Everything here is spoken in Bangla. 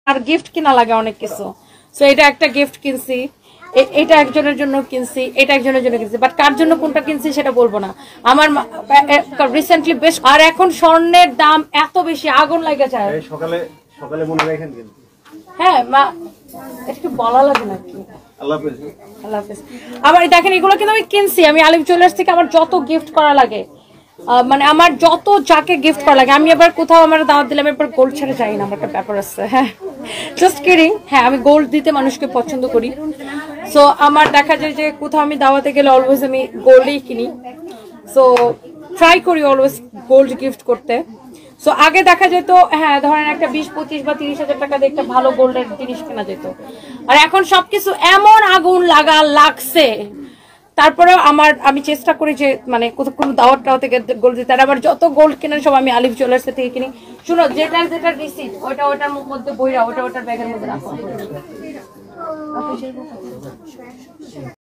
আর গিফট কিনা লাগে অনেক কিছু। সো এটা একটা গিফট কিনছি, এটা একজনের জন্য কিনছি, এটা একজনের জন্য কিনছি, বাট কার জন্য কোনটা কিনছি সেটা বলবো না। আমার রিসেন্টলি বেশ, আর এখন স্বর্ণের দাম এত বেশি, আগুন লাগে যায়। সকালে সকালে মনে রাখেন কিন্তু। হ্যাঁ মা, এটা কি বলা লাগে নাকি? আল্লাহ হাফেজ। আল্লাহ হাফেজ। আবার দেখেন এগুলো কিন্তু আমি কিনছি, আমি আলিফ জুয়েলার্স থেকে আমার যত গিফট করা লাগে, মানে আমার যত যাকে গিফট করা লাগে, আমি এবার কোথাও আমার দাওয়াত দিলাম এরপর গোল্ড ছেড়ে যাই না, আমার একটা ব্যাপার আছে। হ্যাঁ জাস্ট কিডিং। হ্যাঁ আমি গোল্ড দিতে মানুষকে পছন্দ করি। সো আমার দেখা যায় যে কোথাও আমি দাওয়াতে গেলে অলওয়েজ আমি গোল্ডই কিনি। সো ট্রাই করি অলওয়েজ গোল্ড গিফট করতে। সো আগে দেখা যেত, হ্যাঁ ধরেন একটা 20-25 বা 30,000 টাকা দিয়ে একটা ভালো গোল্ডের জিনিস কেনা যেত, আর এখন সবকিছু এমন আগুন লাগছে। তারপরে আমি চেষ্টা করি যে মানে কোনো দাওয়াত থেকে গোল্ড দিতে, আর আবার যত গোল্ড কেনার সব আমি আলিফ জুয়েলার্স থেকে কিনি। শুনো, যেটা রিসিপ্ট ওটার মধ্যে বইরা ওটার ব্যাগের মধ্যে রাখো।